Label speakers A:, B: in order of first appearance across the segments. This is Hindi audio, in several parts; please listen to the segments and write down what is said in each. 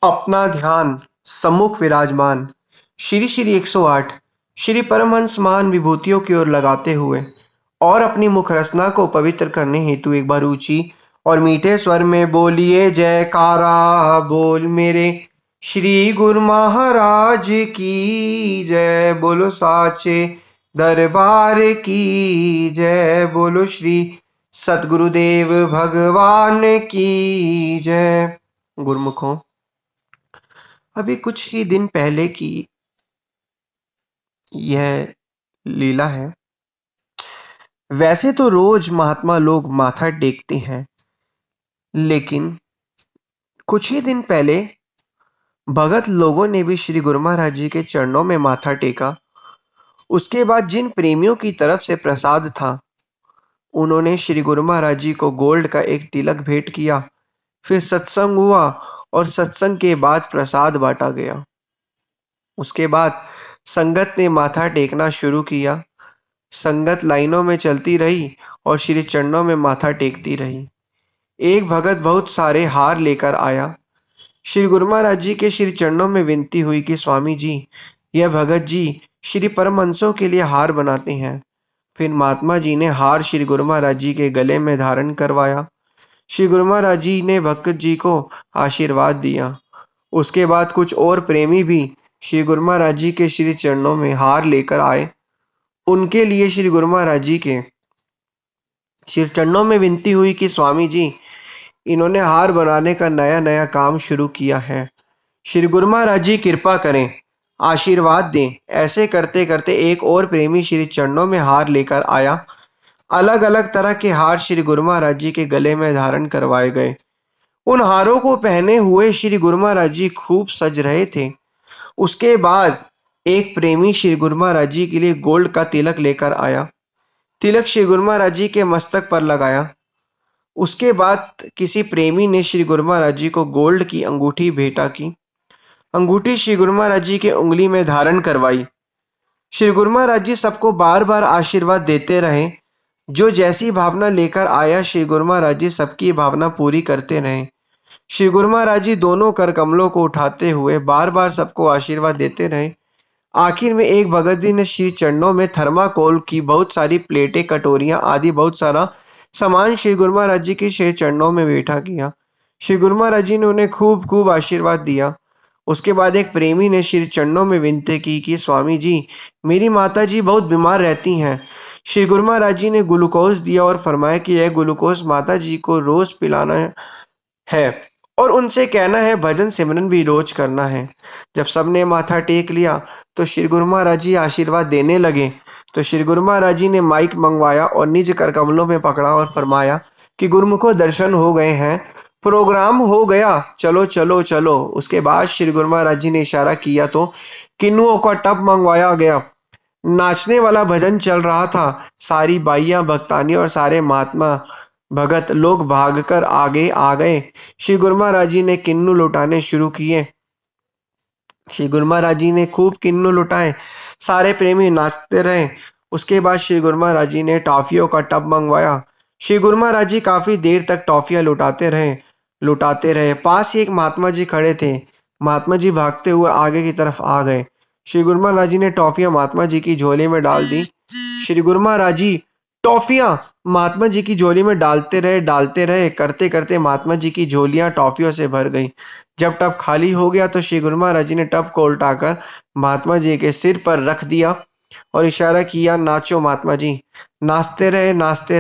A: अपना ध्यान सम्मुख विराजमान श्री श्री 108 श्री परमहंस महान विभूतियों की ओर लगाते हुए और अपनी मुख रचना को पवित्र करने हेतु एक बार ऊंची और मीठे स्वर में बोलिए जयकारा बोल मेरे श्री गुरु महाराज की जय। बोलो साचे दरबार की जय। बोलो श्री सतगुरुदेव भगवान की जय। गुरुमुखों, अभी कुछ ही दिन पहले की यह लीला है। वैसे तो रोज महात्मा लोग माथा टेकते हैं, लेकिन कुछ ही दिन पहले भगत लोगों ने भी श्री गुरु महाराज जी के चरणों में माथा टेका। उसके बाद जिन प्रेमियों की तरफ से प्रसाद था, उन्होंने श्री गुरु महाराज जी को गोल्ड का एक तिलक भेंट किया। फिर सत्संग हुआ और सत्संग के बाद प्रसाद बांटा गया। उसके बाद संगत ने माथा टेकना शुरू किया। संगत लाइनों में चलती रही और श्री चरणों में माथा टेकती रही। एक भगत बहुत सारे हार लेकर आया। श्री गुरु महाराज जी के श्री चरणों में विनती हुई कि स्वामी जी, यह भगत जी श्री परमहंसों के लिए हार बनाते हैं। फिर महात्मा जी ने हार श्री गुरु महाराज जी के गले में धारण करवाया। श्री गुरु महाराज जी ने भक्त जी को आशीर्वाद दिया। उसके बाद कुछ और प्रेमी भी श्री गुरु महाराज जी के श्री चरणों में हार लेकर आए। उनके लिए श्री गुरु महाराज जी के श्री चरणों में विनती हुई कि स्वामी जी, इन्होंने हार बनाने का नया नया काम शुरू किया है, श्री गुरु महाराज जी कृपा करें, आशीर्वाद दें। ऐसे करते करते एक और प्रेमी श्री चरणों में हार लेकर आया। अलग अलग तरह के हार श्री गुरु महाराज जी के गले में धारण करवाए गए। उन हारों को पहने हुए श्री गुरु महाराज जी खूब सज रहे थे। उसके बाद एक प्रेमी श्री गुरु महाराज जी के लिए गोल्ड का तिलक लेकर आया। तिलक श्री गुरु महाराज जी के मस्तक पर लगाया। उसके बाद किसी प्रेमी ने श्री गुरु महाराज जी को गोल्ड की अंगूठी भेंटा की। अंगूठी श्री गुरु महाराज जी के उंगली में धारण करवाई। श्री गुरु महाराज जी सबको बार बार आशीर्वाद देते रहे। जो जैसी भावना लेकर आया, श्री गुरु महाराज जी सबकी भावना पूरी करते रहे। श्री गुरु महाराज जी दोनों कर कमलों को उठाते हुए बार बार सबको आशीर्वाद देते रहे। आखिर में एक भगत जी ने श्री चरणों में थर्माकोल की बहुत सारी प्लेटें, कटोरियां आदि बहुत सारा सामान श्री गुरु महाराज जी के श्री चरणों में बैठा किया। श्री गुरु महाराज जी ने उन्हें खूब खूब आशीर्वाद दिया। उसके बाद एक प्रेमी ने श्री चरणों में विनती की कि स्वामी जी, मेरी माता जी बहुत बीमार रहती हैं। श्री गुरु महाराज जी ने ग्लूकोज दिया और फरमाया कि यह ग्लूकोज माता जी को रोज पिलाना है और उनसे कहना है भजन सिमरन भी रोज करना है। जब सबने माथा टेक लिया तो श्री गुरु महाराज जी आशीर्वाद देने लगे। तो श्री गुरु महाराज जी ने माइक मंगवाया और निज कर कमलों में पकड़ा और फरमाया कि गुरुमुखों, दर्शन हो गए हैं, प्रोग्राम हो गया, चलो चलो चलो। उसके बाद श्री गुरु महाराज जी ने इशारा किया तो किन्नुओं का टप मंगवाया गया। नाचने वाला भजन चल रहा था। सारी बाइयां, भक्तानी और सारे महात्मा भगत लोग भागकर आगे आ गए। श्री गुरु महाराज जी ने किन्नू लुटाने शुरू किए। श्री गुरु महाराज जी ने खूब किन्नू लुटाए। सारे प्रेमी नाचते रहे। उसके बाद श्री गुरु महाराज जी ने टॉफियों का टब मंगवाया। श्री गुरु महाराज जी काफी देर तक टॉफियां लुटाते रहे। पास ही एक महात्मा जी खड़े थे। महात्मा जी भागते हुए आगे की तरफ आ गए। श्री गुरु महाराज जी ने टॉफियां महात्मा जी की झोली में डाल दी। श्री गुरु महाराज जी टॉफियां महात्मा जी की झोली में डालते रहे। करते करते महात्मा जी की झोलियां टॉफियों से भर गई। जब टब खाली हो गया तो श्री गुरु महाराज जी ने टब को उल्टाकर महात्मा जी के सिर पर रख दिया और इशारा किया, नाचो महात्मा जी। नाचते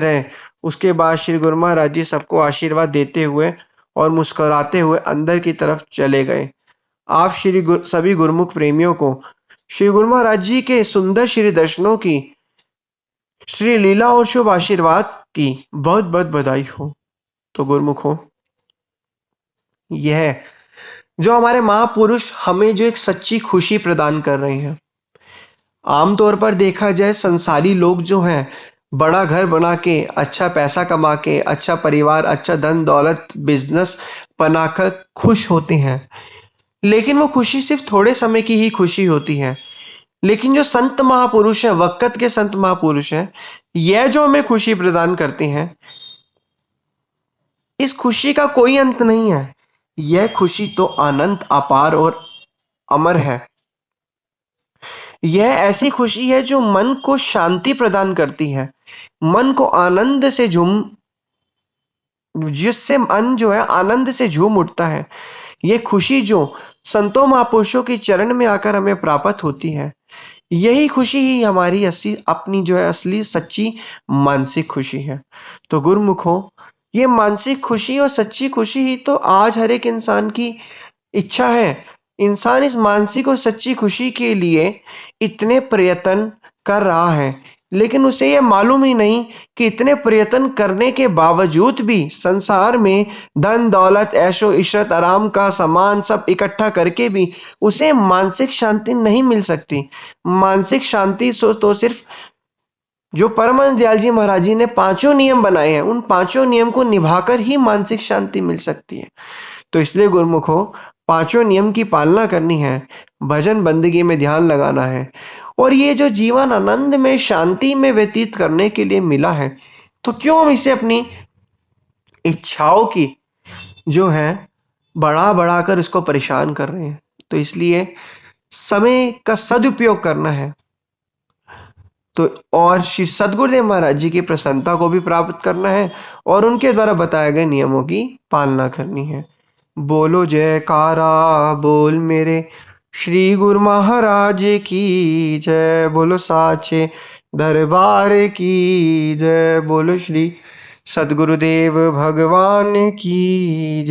A: रहे। उसके बाद श्री गुरु महाराज जी सबको आशीर्वाद देते हुए और मुस्कुराते हुए अंदर की तरफ चले गए। आप सभी गुरुमुख प्रेमियों को श्री गुरु महाराज जी के सुंदर श्री दर्शनों की, श्री लीला और शुभ आशीर्वाद की बहुत बहुत बधाई हो। तो गुरुमुखों, यह जो हमारे महापुरुष हमें जो एक सच्ची खुशी प्रदान कर रहे हैं। आमतौर पर देखा जाए, संसारी लोग जो हैं, बड़ा घर बना के, अच्छा पैसा कमा के, अच्छा परिवार, अच्छा धन दौलत, बिजनेस बनाकर खुश होते हैं। लेकिन वो खुशी सिर्फ थोड़े समय की ही खुशी होती है। लेकिन जो संत महापुरुष हैं, वक्त के संत महापुरुष हैं, यह जो हमें खुशी प्रदान करते हैं, इस खुशी का कोई अंत नहीं है। यह खुशी तो अनंत, अपार और अमर है। यह ऐसी खुशी है जो मन को शांति प्रदान करती है, मन को आनंद से झूम जिससे मन जो है आनंद से झूम उठता है। ये खुशी जो संतों महापुरुषों के चरण में आकर हमें प्राप्त होती है, यही खुशी ही हमारी असली अपनी जो है असली सच्ची मानसिक खुशी है। तो गुरुमुखो, ये मानसिक खुशी और सच्ची खुशी ही तो आज हर एक इंसान की इच्छा है। इंसान इस मानसिक और सच्ची खुशी के लिए इतने प्रयत्न कर रहा है, लेकिन उसे ये मालूम ही नहीं कि इतने प्रयत्न करने के बावजूद भी संसार में धन दौलत ऐशो इशरत आराम का सामान सब इकट्ठा करके भी उसे मानसिक शांति नहीं मिल सकती। मानसिक शांति तो सिर्फ जो परमानंद दयाल जी महाराज जी ने पांचों नियम बनाए हैं, उन पांचों नियम को निभाकर ही मानसिक शांति मिल सकती है। तो इसलिए गुरुमुखो, पांचों नियम की पालना करनी है, भजन बंदगी में ध्यान लगाना है, और ये जो जीवन आनंद में शांति में व्यतीत करने के लिए मिला है, तो क्यों हम इसे अपनी इच्छाओं की जो है बढ़ा बढ़ा कर इसको परेशान कर रहे हैं। तो इसलिए समय का सदुपयोग करना है, तो और श्री सदगुरुदेव महाराज जी की प्रसन्नता को भी प्राप्त करना है और उनके द्वारा बताए गए नियमों की पालना करनी है। बोलो जयकारा बोल मेरे श्री गुरु महाराज की जय, बोलो साचे दरबार की जय, बोलो श्री सदगुरुदेव भगवान की जय।